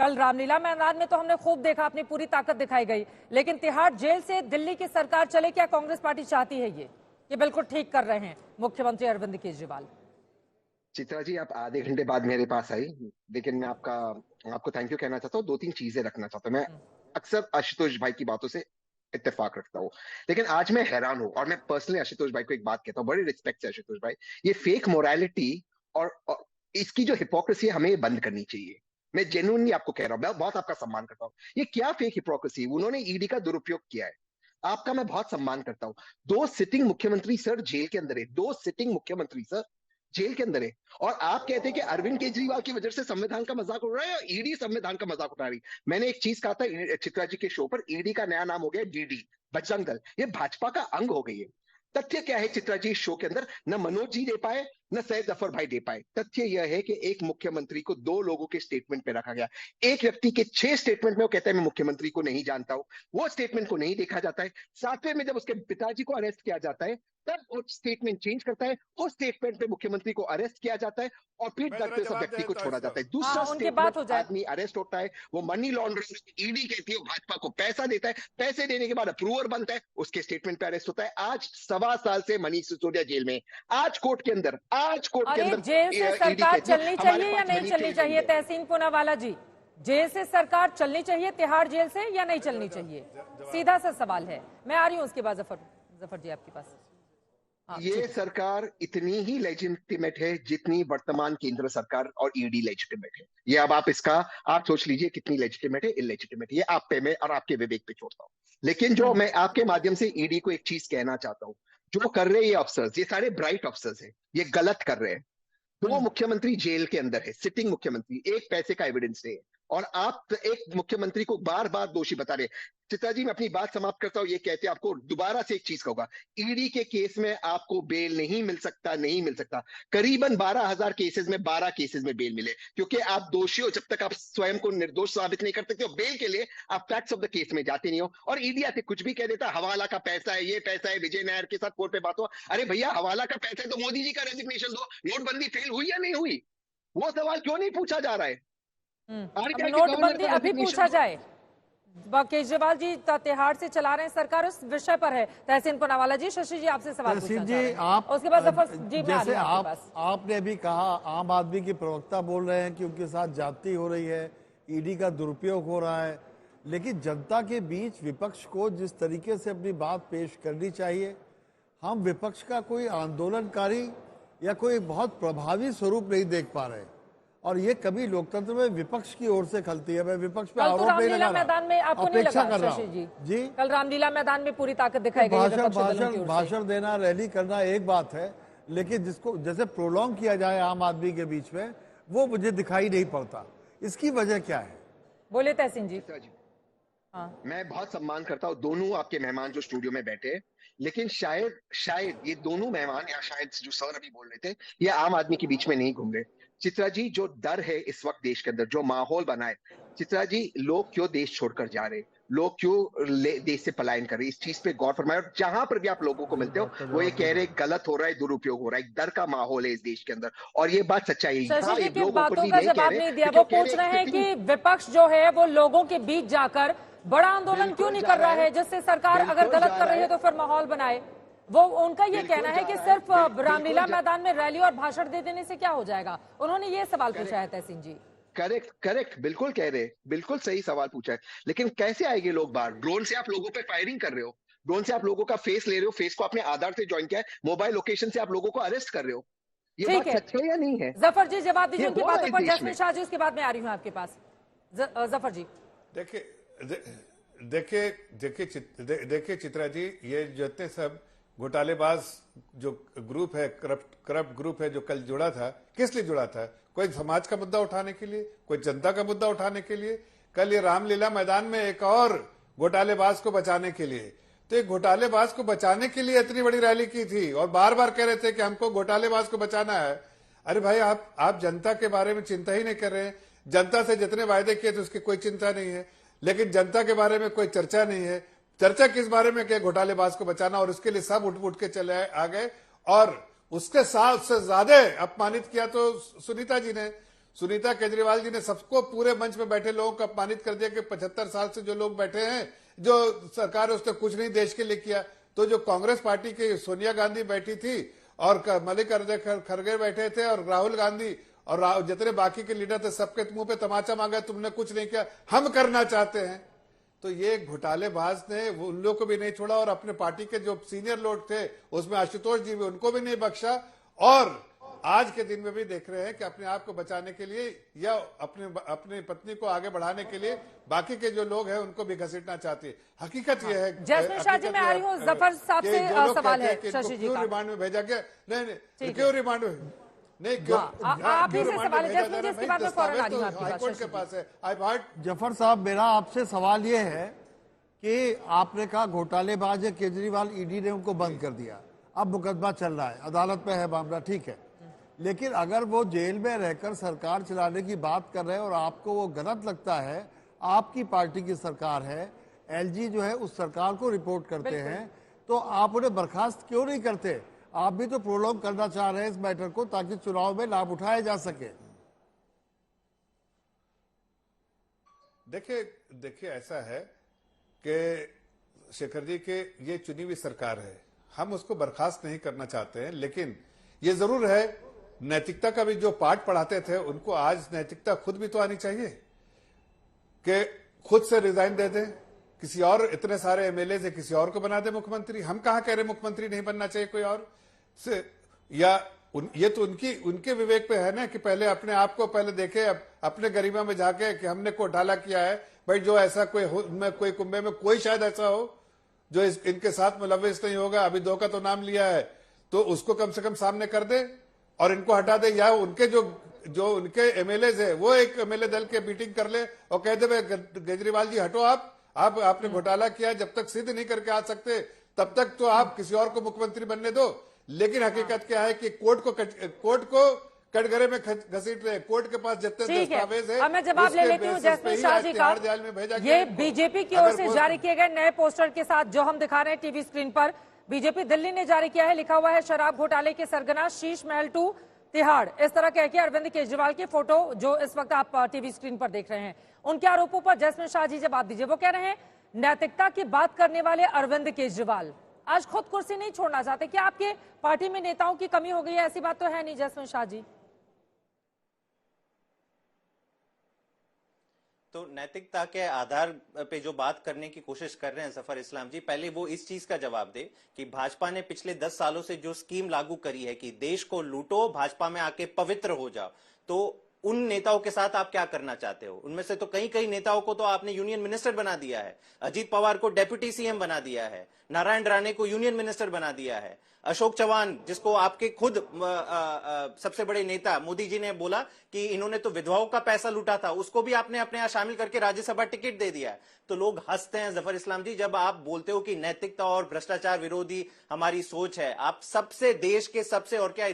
कल रामलीला मैदान में तो हमने खूब देखा, अपनी पूरी ताकत दिखाई गई, लेकिन तिहाड़ जेल से दिल्ली की सरकार चले, क्या कांग्रेस पार्टी चाहती है ये बिल्कुल ठीक कर रहे हैं मुख्यमंत्री अरविंद केजरीवाल? चित्रा जी, आप आधे घंटे बाद मेरे पास आई, लेकिन मैं आपको थैंक यू कहना चाहता हूँ। दो तीन चीजें रखना चाहता हूँ। मैं अक्सर आशुतोष भाई की बातों से इत्तेफाक रखता हूँ, लेकिन आज मैं हैरान हूँ और मैं पर्सनली आशुतोष भाई को एक बात कहता हूँ, बड़ी रिस्पेक्ट से आशुतोष भाई, ये फेक मोरालिटी और इसकी जो हिपोक्रेसी है, हमें ये बंद करनी चाहिए। मैं जेन्युइनली आपको कह रहा हूँ, मैं बहुत आपका सम्मान करता हूँ। ये क्या फेक हिपोक्रेसी, उन्होंने ईडी का दुरुपयोग किया है। आपका मैं बहुत सम्मान करता हूँ। दो सिटिंग मुख्यमंत्री सर जेल के अंदर है, दो सिटिंग मुख्यमंत्री सर जेल के अंदर है, और आप कहते हैं कि अरविंद केजरीवाल की वजह से संविधान का मजाक उड़ रहा है और ईडी संविधान का मजाक उठा रही। मैंने एक चीज कहा था चित्रा जी के शो पर, ईडी का नया नाम हो गया डीडी, बजरंग दल। ये भाजपा का अंग हो गई है। तथ्य क्या है चित्रा जी, इस शो के अंदर न मनोज जी दे पाए न सैयद जफर भाई दे पाए। तथ्य यह है कि एक मुख्यमंत्री को दो लोगों के स्टेटमेंट पे रखा गया। एक व्यक्ति के 6 स्टेटमेंट में वो कहता है मैं मुख्यमंत्री को नहीं जानता हूं, वो स्टेटमेंट को नहीं देखा जाता है। 7वें में जब उसके पिताजी को अरेस्ट किया जाता है, तब वो स्टेटमेंट चेंज करता है, उस स्टेटमेंट पे मुख्यमंत्री को अरेस्ट किया जाता है और फिर डरते उस व्यक्ति को छोड़ा जाता है। दूसरा स्टेटमेंट, आदमी अरेस्ट होता है, वो मनी लॉन्ड्रिंग, ईडी कहती है भाजपा को पैसा देता है, पैसे देने के बाद अप्रूवर बनता है, उसके स्टेटमेंट पे अरेस्ट होता है। आज 1.25 साल से मनीष सिसोदिया जेल में, आज कोर्ट के अंदर जेल से सरकार चलनी चाहिए या नहीं चलनी चाहिए? तहसीन पूनावाला जी, जेल से सरकार चलनी चाहिए तिहाड़ जेल से या नहीं चलनी चाहिए? सीधा सा सवाल है। मैं आ रही हूं उसके बाद जफर जी आपके पास। ये सरकार इतनी ही लेजिटिमेट है जितनी वर्तमान केंद्र सरकार और ईडी लेजिटिमेट है। ये अब आप सोच लीजिए कितनी लेजिटिमेट है, इलेजिटिमेट। ये आप पे मैं और आपके विवेक पे छोड़ता हूँ। लेकिन जो मैं आपके माध्यम से ईडी को एक चीज कहना चाहता हूँ, जो कर रहे हैं ये अफसर्स, ये सारे ब्राइट अफसर्स हैं, ये गलत कर रहे हैं। दो मुख्यमंत्री जेल के अंदर है, सिटिंग मुख्यमंत्री, एक पैसे का एविडेंस नहीं है, और आप एक मुख्यमंत्री को बार बार दोषी बता रहे। चित्रा जी, मैं अपनी बात समाप्त करता हूं। ये कहते आपको दोबारा से एक चीज कहूंगा, ईडी के केस में आपको बेल नहीं मिल सकता, नहीं मिल सकता। करीबन 12,000 केसेस में 12 केसेस में बेल मिले, क्योंकि आप दोषी हो जब तक आप स्वयं को निर्दोष साबित नहीं कर सकते हो। बेल के लिए आप फैक्ट्स ऑफ द केस में जाते नहीं हो, और ईडी आके कुछ भी कह देता, हवाला का पैसा है, ये पैसा है, विजय नायर के साथ कोर्ट पे बात हो। अरे भैया, हवाला का पैसा है तो मोदी जी का रेजिग्नेशन दो। नोटबंदी फेल हुई या नहीं हुई, वो सवाल क्यों नहीं पूछा जा रहा है? नोटबंदी अभी पूछा जाए। केजरीवाल जी तिहाड़ से चला रहे हैं सरकार, उस विषय पर है। तहसीन पूनावाला जी, शशि जी आपसे सवाल पूछना चाह रहे हैं। आप उसके बाद जफर जी, जैसे आपने अभी कहा, आम आदमी की प्रवक्ता बोल रहे हैं कि उनके साथ जाति हो रही है, ईडी का दुरुपयोग हो रहा है, लेकिन जनता के बीच विपक्ष को जिस तरीके से अपनी बात पेश करनी चाहिए, हम विपक्ष का कोई आंदोलनकारी या कोई बहुत प्रभावी स्वरूप नहीं देख पा रहे, और ये कभी लोकतंत्र में विपक्ष की ओर से खलती है। मैं विपक्ष पे आरोप नहीं लगा रहा, मैदान में आपको नहीं लगा कर रहा जी? कल रामलीला मैदान में पूरी ताकत दिखाई गई। भाषण देना, रैली करना एक बात है, लेकिन जिसको जैसे प्रोलॉन्ग किया जाए आम आदमी के बीच में, वो मुझे दिखाई नहीं पड़ता। इसकी वजह क्या है? बोले तहसीन जी। मैं बहुत सम्मान करता हूँ दोनों आपके मेहमान जो स्टूडियो में बैठे, लेकिन शायद ये दोनों मेहमान, या शायद जो सर अभी बोल रहे थे, ये आम आदमी के बीच में नहीं घूम रहे। चित्रा जी, जो डर है इस वक्त देश के अंदर, जो माहौल बना है, चित्रा जी, लोग क्यों देश छोड़कर जा रहे, लोग क्यों देश से पलायन कर रहे, इस चीज पे गौर फरमाए। और जहां पर भी आप लोगों को मिलते हो, वो ये कह रहे गलत हो रहा है, दुरुपयोग हो रहा है, डर का माहौल है इस देश के अंदर, और ये बात सच्चाई है। शशि जी की बातों का जवाब नहीं दिया। वो पूछ रहे हैं कि विपक्ष जो है वो लोगों के बीच जाकर बड़ा आंदोलन क्यों नहीं कर रहा है, जिससे सरकार अगर गलत कर रही है तो फिर माहौल बनाए। वो उनका ये कहना है कि सिर्फ रामलीला मैदान में रैली और भाषण दे देने से क्या हो जाएगा। उन्होंने ये सवाल पूछा है तहसीन जी। करेक्ट, बिल्कुल कह रहे, बिल्कुल सही सवाल पूछा है। लेकिन कैसे आएंगे लोग बाहर? ड्रोन से आप लोगों पे फायरिंग कर रहे हो, ड्रोन से आप लोगों का फेस ले रहे हो, फेस को अपने आधार से ज्वाइन किया है, मोबाइल लोकेशन से आप लोगों को अरेस्ट कर रहे हो। ये बात सच है या नहीं है? जफर जी जवाब दीजिए उनकी बातों पर। जैस्मिन शाह जी, उसके बाद में आ रही हूँ आपके पास। जफर जी देखिए चित्रा जी, ये जितने सब घोटालेबाज जो ग्रुप है, करप्ट ग्रुप है, जो कल जुड़ा था, किस लिए जुड़ा था? कोई समाज का मुद्दा उठाने के लिए, कोई जनता का मुद्दा उठाने के लिए। कल ये रामलीला मैदान में एक और घोटालेबाज को बचाने के लिए, तो एक घोटालेबाज को बचाने के लिए इतनी बड़ी रैली की थी, और बार बार कह रहे थे कि हमको घोटालेबाज को बचाना है। अरे भाई, आप जनता के बारे में चिंता ही नहीं कर रहे हैं। जनता से जितने वायदे किए थे उसकी कोई चिंता नहीं है, लेकिन जनता के बारे में कोई चर्चा नहीं है। चर्चा किस बारे में? क्या घोटालेबाज को बचाना, और उसके लिए सब उठ के चले आ गए। और उसके साथ उससे ज्यादा अपमानित किया तो सुनीता जी ने। सुनीता केजरीवाल जी ने सबको पूरे मंच पे बैठे लोगों को अपमानित कर दिया कि 75 साल से जो लोग बैठे हैं, जो सरकार है उसने कुछ नहीं देश के लिए किया। तो जो कांग्रेस पार्टी की सोनिया गांधी बैठी थी और मल्लिकार्जुन खड़गे बैठे थे और राहुल गांधी और जितने बाकी के लीडर थे, सबके मुंह पे तमाचा मांगा, तुमने कुछ नहीं किया, हम करना चाहते हैं। तो ये घोटालेबाज ने उन लोगों को भी नहीं छोड़ा और अपने पार्टी के जो सीनियर लोग थे उसमें आशुतोष जी भी, उनको भी नहीं बख्शा। और आज के दिन में भी देख रहे हैं कि अपने आप को बचाने के लिए या अपनी पत्नी को आगे बढ़ाने के लिए बाकी के जो लोग हैं उनको भी घसीटना चाहती है। हकीकत यह है, जैस्मिन शाह जी, मैं आ रही हूँ, जफर साहब से सवाल है शशि जी का। रिमांड में भेजा गया? नहीं, क्यों रिमांड में नहीं, क्यों आप ही से सवाल है जैस्मिन जी, इसके बाद में फौरन आ रही हूँ आपके हाईकोर्ट के पास है। जफर साहब, मेरा आपसे सवाल ये है कि आपने कहा घोटालेबाज है केजरीवाल, ईडी ने उनको बंद कर दिया, अब मुकदमा चल रहा है, अदालत में है मामला, ठीक है। लेकिन अगर वो जेल में रहकर सरकार चलाने की बात कर रहे हैं और आपको वो गलत लगता है, आपकी पार्टी की सरकार है, एलजी जो है उस सरकार को रिपोर्ट करते हैं, तो आप उन्हें बर्खास्त क्यों नहीं करते? आप भी तो प्रोलॉन्ग करना चाह रहे हैं इस मैटर को ताकि चुनाव में लाभ उठाया जा सके। देखिए ऐसा है कि शेखर जी के ये चुनी हुई सरकार है, हम उसको बर्खास्त नहीं करना चाहते हैं, लेकिन ये जरूर है नैतिकता का भी जो पाठ पढ़ाते थे उनको आज नैतिकता खुद भी तो आनी चाहिए कि खुद से रिजाइन दे दें, किसी और, इतने सारे एमएलए से किसी और को बना दे मुख्यमंत्री। हम कहां कह रहे मुख्यमंत्री नहीं बनना चाहिए कोई और से, या ये तो उनके विवेक पे है ना कि पहले अपने आप को पहले देखे, अपने गरिमा में जाके कि हमने घोटाला किया है। भाई जो ऐसा कोई कुंभे में कोई शायद ऐसा हो जो इनके साथ मुलविस नहीं होगा, अभी 2 का तो नाम लिया है, तो उसको कम से कम सामने कर दे और इनको हटा दे, या उनके जो उनके एमएलए है वो एक एमएलए दल के मीटिंग कर ले और कह दे केजरीवाल जी हटो, आपने घोटाला किया, जब तक सिद्ध नहीं करके आ सकते तब तक तो आप किसी और को मुख्यमंत्री बनने दो। लेकिन हकीकत क्या है कि कोर्ट को कटघरे में घसीट रहे, कोर्ट के पास जितने दस्तावेज है। मैं जवाब ले लेती हूँ जैस्मिन शाह जी का। ये बीजेपी की ओर से जारी किए गए नए पोस्टर के साथ जो हम दिखा रहे हैं टीवी स्क्रीन पर, बीजेपी दिल्ली ने जारी किया है, लिखा हुआ है शराब घोटाले के सरगना शीश महल टू तिहाड़। इस तरह कह के अरविंद केजरीवाल की फोटो जो इस वक्त आप टीवी स्क्रीन पर देख रहे हैं, उनके आरोपों पर जैस्मिन शाह जी जवाब दीजिए। वो कह रहे हैं नैतिकता की बात करने वाले अरविंद केजरीवाल आज खुद कुर्सी नहीं छोड़ना चाहते। क्या आपके पार्टी में नेताओं की कमी हो गई है? ऐसी बात तो है नहीं जैस्मिन शाह जी। तो नैतिकता के आधार पे जो बात करने की कोशिश कर रहे हैं जफर इस्लाम जी, पहले वो इस चीज का जवाब दे कि भाजपा ने पिछले 10 सालों से जो स्कीम लागू करी है कि देश को लूटो, भाजपा में आके पवित्र हो जाओ, तो उन नेताओं के साथ आप क्या करना चाहते हो? उनमें से तो कई नेताओं को तो आपने यूनियन मिनिस्टर बना दिया है, अजीत पवार को डेप्यूटी सीएम बना दिया है, नारायण राणे को यूनियन मिनिस्टर बना दिया है, अशोक चौहान जिसको आपके खुद सबसे बड़े नेता मोदी जी ने बोला कि इन्होंने तो विधवाओं का पैसा लूटा था, उसको भी आपने अपने यहां शामिल करके राज्यसभा टिकट दे दिया है। तो लोग हंसते हैं जफर इस्लाम जी जब आप बोलते हो कि नैतिकता और भ्रष्टाचार विरोधी हमारी सोच है। आप सबसे देश के सबसे और क्या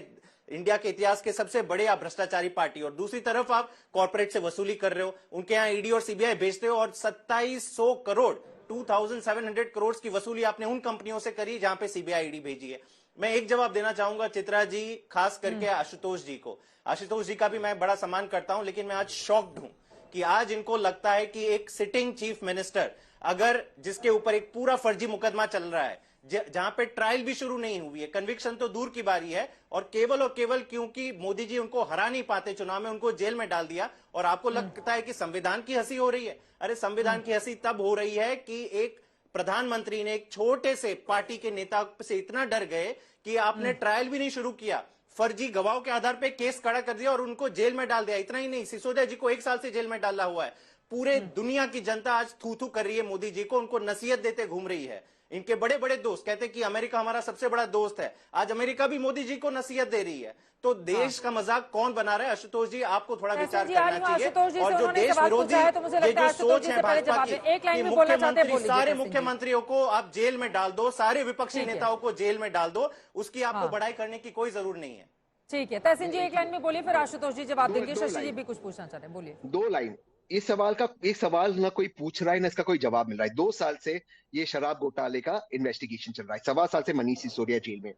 इंडिया के इतिहास के सबसे बड़े आप भ्रष्टाचारी पार्टी, और दूसरी तरफ आप कॉर्पोरेट से वसूली कर रहे हो, उनके यहाँ ईडी और सीबीआई भेजते हो, और 2700 करोड़ 2700 करोड़ की वसूली आपने उन कंपनियों से करी जहां पे सीबीआई ईडी भेजी है। मैं एक जवाब देना चाहूंगा चित्रा जी, खास करके आशुतोष जी को। आशुतोष जी का भी मैं बड़ा सम्मान करता हूं, लेकिन मैं आज शॉक्ड हूं कि आज इनको लगता है कि एक सिटिंग चीफ मिनिस्टर, अगर जिसके ऊपर एक पूरा फर्जी मुकदमा चल रहा है, जहां पे ट्रायल भी शुरू नहीं हुई है, कन्विक्शन तो दूर की बारी है, और केवल क्योंकि मोदी जी उनको हरा नहीं पाते चुनाव में, उनको जेल में डाल दिया, और आपको लगता है कि संविधान की हंसी हो रही है। अरे संविधान की हंसी तब हो रही है कि एक प्रधानमंत्री ने एक छोटे से पार्टी के नेता से इतना डर गए कि आपने ट्रायल भी नहीं शुरू किया, फर्जी गवाहों के आधार पे केस खड़ा कर दिया और उनको जेल में डाल दिया। इतना ही नहीं, सिसोदिया जी को 1 साल से जेल में डाला हुआ है। पूरे दुनिया की जनता आज थू थू कर रही है मोदी जी को, उनको नसीहत देते घूम रही है। इनके बड़े बड़े दोस्त कहते हैं कि अमेरिका हमारा सबसे बड़ा दोस्त है, आज अमेरिका भी मोदी जी को नसीहत दे रही है। तो देश का मजाक कौन बना रहा है? आशुतोष जी आपको थोड़ा विचार करना चाहिए। और जो देश विरोधी ये जो सोच है भाजपा की, मुख्यमंत्री सारे मुख्यमंत्रियों को आप जेल में डाल दो, सारे विपक्षी नेताओं को जेल में डाल दो, उसकी आपको बड़ाई करने की कोई जरूरत नहीं है। ठीक है, तहसीन जी एक लाइन में बोलिए, फिर आशुतोष जी जवाब देंगे। शशि जी भी कुछ पूछना चाहते हैं, बोलिए। 2 लाइन। इस सवाल का एक सवाल ना कोई पूछ रहा है ना इसका कोई जवाब मिल रहा है। 2 साल से ये शराब घोटाले का इन्वेस्टिगेशन चल रहा है। 1.25 साल से मनीष सिसोदिया जेल में।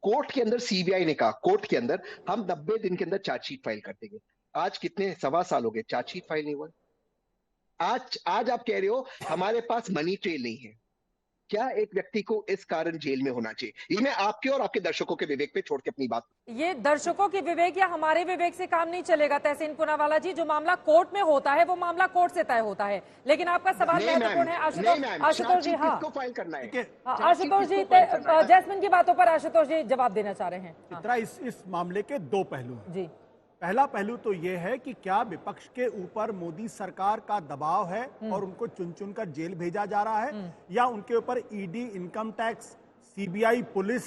कोर्ट के अंदर सीबीआई ने कहा, कोर्ट के अंदर हम 90 दिन के अंदर चार्जशीट फाइल कर देंगे। आज कितने 1.25 साल हो गए, चार्जशीट फाइल नहीं हुआ। आज आप कह रहे हो हमारे पास मनी ट्रेल नहीं है। क्या एक व्यक्ति को इस कारण जेल में होना चाहिए? ये मैं आपके और आपके दर्शकों के विवेक पे छोड़ के अपनी बात। ये दर्शकों की विवेक या हमारे विवेक से काम नहीं चलेगा तहसीन पूनावाला जी। जो मामला कोर्ट में होता है वो मामला कोर्ट से तय होता है। लेकिन आपका सवाल महत्वपूर्ण है आशुतोष जी। हाँ, किसको फाइल करना है? आशुतोष जी, जैस्मिन की बातों पर आशुतोष जी जवाब देना चाह रहे हैं। चित्रा, इस मामले के दो पहलू हैं। जी, पहला पहलू तो यह है कि क्या विपक्ष के ऊपर मोदी सरकार का दबाव है और उनको चुन चुन कर जेल भेजा जा रहा है, या उनके ऊपर ED, income tax, CBI, police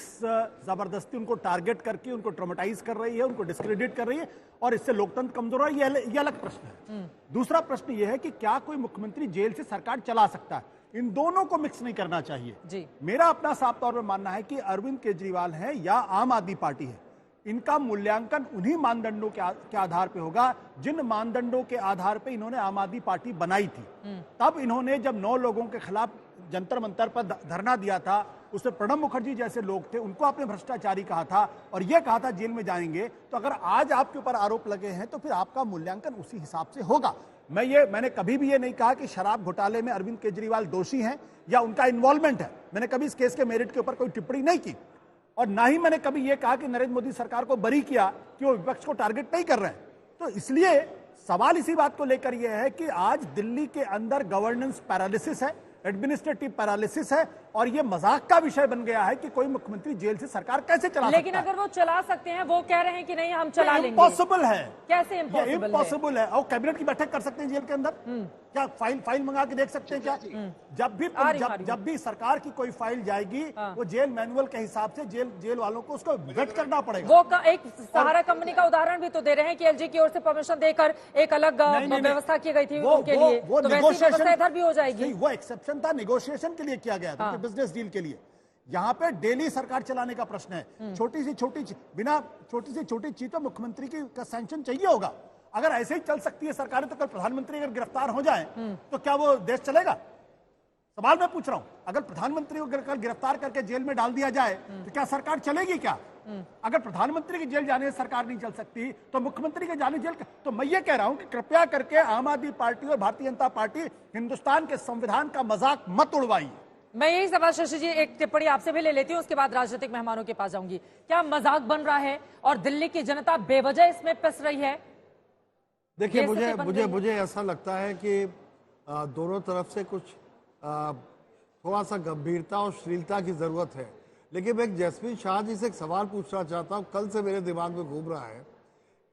जबरदस्ती उनको टारगेट करके उनको ट्रॉमेटाइज कर रही है, उनको डिस्क्रेडिट कर रही है और इससे लोकतंत्र कमजोर है। यह अलग प्रश्न है। दूसरा प्रश्न यह है कि क्या कोई मुख्यमंत्री जेल से सरकार चला सकता है? इन दोनों को मिक्स नहीं करना चाहिए जी। मेरा अपना साफ तौर पर मानना है कि अरविंद केजरीवाल है या आम आदमी पार्टी है, इनका मूल्यांकन उन्हीं मानदंडों के आधार पे होगा जिन मानदंडों के आधार पे इन्होंने आम आदमी पार्टी बनाई थी। तब इन्होंने जब 9 लोगों के खिलाफ जंतर मंतर पर धरना दिया था, उसमें प्रणब मुखर्जी जैसे लोग थे, उनको आपने भ्रष्टाचारी कहा था और यह कहा था जेल में जाएंगे। तो अगर आज आपके ऊपर आरोप लगे हैं तो फिर आपका मूल्यांकन उसी हिसाब से होगा। मैंने कभी भी ये नहीं कहा कि शराब घोटाले में अरविंद केजरीवाल दोषी हैं या उनका इन्वॉल्वमेंट है। मैंने कभी इस केस के मेरिट के ऊपर कोई टिप्पणी नहीं की और ना ही मैंने कभी यह कहा कि नरेंद्र मोदी सरकार को बरी किया कि वो विपक्ष को टारगेट नहीं कर रहे हैं। तो इसलिए सवाल इसी बात को लेकर यह है कि आज दिल्ली के अंदर गवर्नेंस पैरालिसिस है, एडमिनिस्ट्रेटिव पैरालिसिस है और यह मजाक का विषय बन गया है कि कोई मुख्यमंत्री जेल से सरकार कैसे चला सकता है। लेकिन अगर वो चला सकते हैं, वो कह रहे हैं कि नहीं हम चला लेंगे। इम्पॉसिबल है। कैसे इम्पॉसिबल है? और कैबिनेट की बैठक कर सकते हैं जेल के अंदर? क्या फाइल मंगा के देख सकते हैं क्या? जब भी सरकार की कोई फाइल जाएगी वो जेल मैनुअल के हिसाब से जेल वालों को उसको वेट करना पड़ेगा। वो एक सहारा कंपनी का उदाहरण भी तो दे रहे हैं कि एलजी की ओर से परमिशन देकर एक अलग व्यवस्था की गई थी उनके लिए, तो वैसी व्यवस्था इधर भी हो जाएगी। वो एक्सेप्शन था, नेगोशिएशन के लिए किया गया था, बिजनेस डील के लिए। यहाँ पे डेली सरकार चलाने का प्रश्न है। छोटी सी छोटी चीज तो मुख्यमंत्री का सैंक्शन चाहिए होगा। अगर ऐसे ही चल सकती है सरकारें तो कल प्रधानमंत्री अगर गिरफ्तार हो जाए तो क्या वो देश चलेगा? सवाल मैं पूछ रहा हूं। अगर प्रधानमंत्री को कल गिरफ्तार करके जेल में डाल दिया जाए तो क्या सरकार चलेगी क्या? अगर प्रधानमंत्री की जेल जाने से सरकार नहीं चल सकती तो मुख्यमंत्री के जाने जेल। तो मैं ये कह रहा हूं कि कृपया करके आम आदमी पार्टी और भारतीय जनता पार्टी हिंदुस्तान के संविधान का मजाक मत उड़वाइए। मैं यही सवाल शशि जी, एक टिप्पणी आपसे भी ले लेती हूं, उसके बाद राजनीतिक मेहमानों के पास जाऊंगी। क्या मजाक बन रहा है और दिल्ली की जनता बेवजह इसमें पिस रही है? देखिए, मुझे ऐसा लगता है कि दोनों तरफ से कुछ थोड़ा सा गंभीरता और श्लीलता की जरूरत है। लेकिन मैं जैस्मिन शाह जी से एक सवाल पूछना चाहता हूं, कल से मेरे दिमाग में घूम रहा है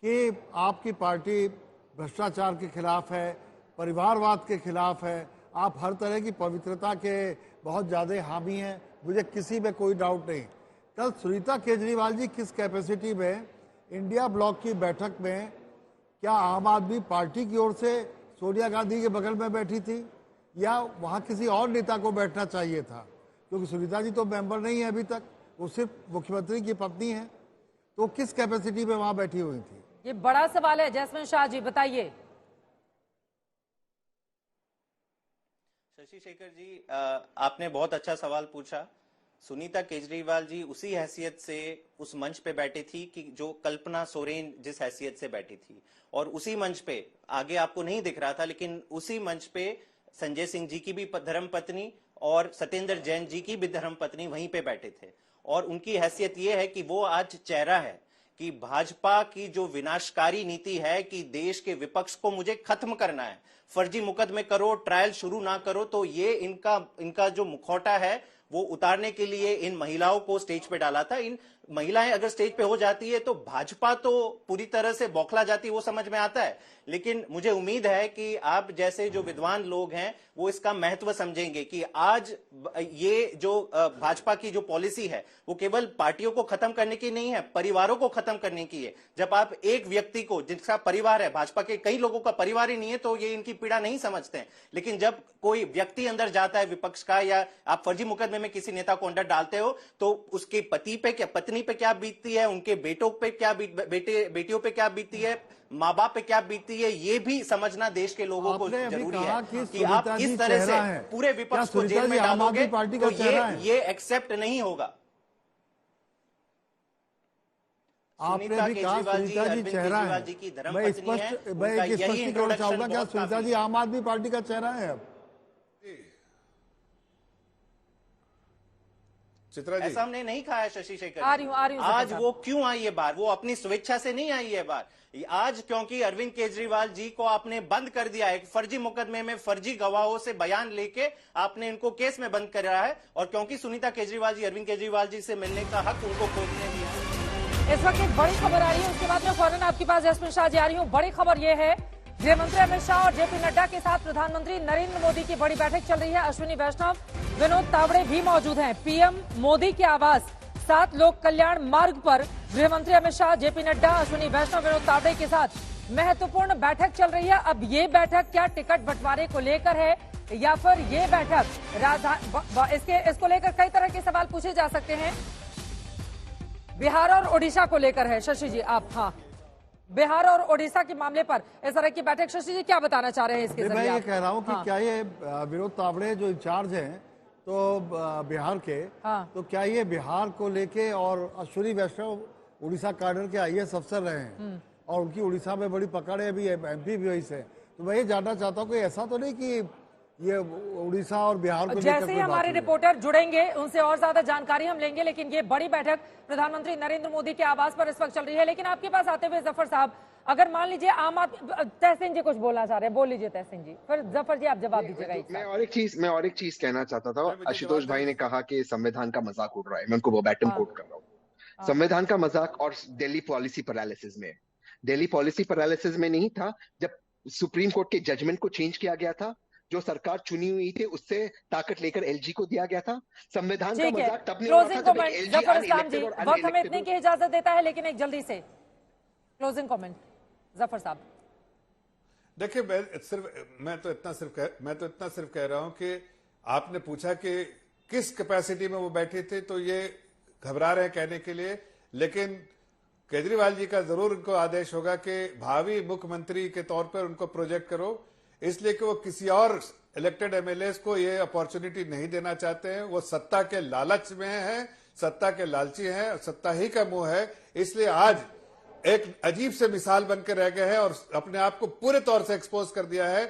कि आपकी पार्टी भ्रष्टाचार के खिलाफ है, परिवारवाद के खिलाफ है, आप हर तरह की पवित्रता के बहुत ज्यादा हामी हैं, मुझे किसी में कोई डाउट नहीं। कल सुनीता केजरीवाल जी किस कैपेसिटी में इंडिया ब्लॉक की बैठक में, क्या आम आदमी पार्टी की ओर से सोनिया गांधी के बगल में बैठी थी या वहां किसी और नेता को बैठना चाहिए था? क्योंकि सुनीता जी तो मेंबर नहीं है अभी तक, वो सिर्फ मुख्यमंत्री की पत्नी है, तो किस कैपेसिटी में वहां बैठी हुई थी? ये बड़ा सवाल है। जैस्मिन शाह जी बताइए। शशि शेखर जी, आपने बहुत अच्छा सवाल पूछा। सुनीता केजरीवाल जी उसी हैसियत से उस मंच पे बैठी थी कि जो कल्पना सोरेन जिस हैसियत से बैठी थी, और उसी मंच पे आगे आपको नहीं दिख रहा था लेकिन उसी मंच पे संजय सिंह जी की भी धर्मपत्नी और सत्येंद्र जैन जी की भी धर्मपत्नी वहीं पे बैठे थे। और उनकी हैसियत ये है कि वो आज चेहरा है कि भाजपा की जो विनाशकारी नीति है कि देश के विपक्ष को मुझे खत्म करना है, फर्जी मुकदमे करो, ट्रायल शुरू ना करो, तो ये इनका जो मुखौटा है वो उतारने के लिए इन महिलाओं को स्टेज पे डाला था। इन महिलाएं अगर स्टेज पे हो जाती है तो भाजपा तो पूरी तरह से बौखला जाती है, वो समझ में आता है। लेकिन मुझे उम्मीद है कि आप जैसे जो विद्वान लोग हैं वो इसका महत्व समझेंगे कि आज ये जो भाजपा की जो पॉलिसी है वो केवल पार्टियों को खत्म करने की नहीं है, परिवारों को खत्म करने की है। जब आप एक व्यक्ति को, जिसका परिवार है, भाजपा के कई लोगों का परिवार ही नहीं है, तो ये इनकी पीड़ा नहीं समझते हैं। लेकिन जब कोई व्यक्ति अंदर जाता है विपक्ष का, या आप फर्जी मुकदमे में किसी नेता को अंदर डालते हो, तो उसके पति पे क्या, पत्नी पे क्या बीतती है, उनके बेटों पे क्या बेटियों पे क्या बीतती है, माँ बाप पे क्या बीतती है, ये भी समझना देश के लोगों को जरूरी है कि आप इस तरह से पूरे विपक्ष को जेल में डालोगे तो ये एक्सेप्ट नहीं होगा। आपने सुनीता भी कहा केजरीवाल जी, सुनीता जी अरविंद चेहरा केजरीवाल है। जी की मैं धर्मपत्नी है, मैं उनका एक यही स्पष्टीकरण इंट्रोडक्शन चाहूंगा, क्या बहुत सुनीता काफी जी है। आम आदमी पार्टी का चेहरा है अब? चित्रा जी, ऐसा हमने नहीं कहा है शशि शेखर आ जी। रही हूं जफर आज साहब। वो क्यों आई है बाहर? वो अपनी स्वेच्छा से नहीं आई है बाहर। आज क्योंकि अरविंद केजरीवाल जी को आपने बंद कर दिया है, फर्जी मुकदमे में फर्जी गवाहों से बयान लेके आपने इनको केस में बंद करा है, और क्योंकि सुनीता केजरीवाल जी अरविंद केजरीवाल जी से मिलने का हक उनको कोर्ट ने दिया है। इस वक्त एक बड़ी खबर आ रही है, उसके बाद में फौरन आपके पास जसमिन शाह जी आ रही हूँ। बड़ी खबर यह है, गृह मंत्री अमित शाह और जेपी नड्डा के साथ प्रधानमंत्री नरेंद्र मोदी की बड़ी बैठक चल रही है। अश्विनी वैष्णव, विनोद तावड़े भी मौजूद हैं। पीएम मोदी के आवास 7 लोक कल्याण मार्ग पर गृह मंत्री अमित शाह, जेपी नड्डा, अश्विनी वैष्णव, विनोद तावड़े के साथ महत्वपूर्ण बैठक चल रही है। अब ये बैठक क्या टिकट बंटवारे को लेकर है, या फिर ये बैठक इसको लेकर कई तरह के सवाल पूछे जा सकते हैं। बिहार और ओडिशा को लेकर है। शशि जी आप, हाँ, बिहार और ओडिशा के मामले पर इस तरह की बैठक, शशि जी क्या बताना चाह रहे हैं इसके मैं जरिए ये आप? कह रहा हूँ कि हाँ। क्या ये विनोद तावड़े जो इंचार्ज हैं तो बिहार के, हाँ। तो क्या ये बिहार को लेके, और अश्विनी वैष्णव उड़ीसा कैडर के आईएएस अफसर रहे हैं और उनकी उड़ीसा में बड़ी पकड़ है, अभी एमपी भी वही से, तो मैं ये जानना चाहता हूँ कि ऐसा तो नहीं कि ये उड़ीसा और बिहार को लेकर जैसे कोई ही बात हमारे हुई है? रिपोर्टर जुड़ेंगे उनसे और ज्यादा जानकारी हम लेंगे, लेकिन ये बड़ी बैठक प्रधानमंत्री नरेंद्र मोदी के आवास पर इस वक्त चल रही है। लेकिन आपके पास आते हुए जफर साहब, अगर मान लीजिए आम आदमी, तहसीन जी कुछ बोलना चाह रहे हैं, बोल लीजिए तहसीन जी, फिर जफर जी आप जवाब दीजिएगा एक मैं साथ। और एक चीज कहना चाहता था। मुझे आशुतोष जवाब भाई ने कहा कि संविधान का मजाक उड़ रहा है, मैं उनको वर्बैटिम हाँ। कोट कर रहा हूँ। संविधान का मजाक और दिल्ली पॉलिसी पैरालिसिस में, दिल्ली पॉलिसी पैरालिसिस में नहीं था जब सुप्रीम कोर्ट के जजमेंट को चेंज किया गया था, जो सरकार चुनी हुई थी उससे ताकत लेकर एलजी को दिया गया था। संविधान का ठीक है, मजाक तब नहीं हो रहा क्लोजिंग था जब कमेंट एलजी जफर इस्लाम जी, अनइलेक्टेड और वक्त हमें इतने अनइलेक्टेड। की इजाजत देता है, लेकिन एक जल्दी से क्लोजिंग कमेंट जफर साहब। देखिए, मैं तो इतना सिर्फ कह रहा हूं कि आपने पूछा कि किस कैपेसिटी में वो बैठे थे, तो ये घबरा रहे हैं कहने के लिए, लेकिन केजरीवाल जी का जरूर उनको आदेश होगा कि भावी मुख्यमंत्री के तौर पर उनको प्रोजेक्ट करो, इसलिए कि वो किसी और इलेक्टेड एमएलए को ये अपॉर्चुनिटी नहीं देना चाहते हैं। वो सत्ता के लालच में हैं, सत्ता के लालची हैं, सत्ता ही का मुंह है, इसलिए आज एक अजीब से मिसाल बनकर रह गए हैं और अपने आप को पूरे तौर से एक्सपोज कर दिया है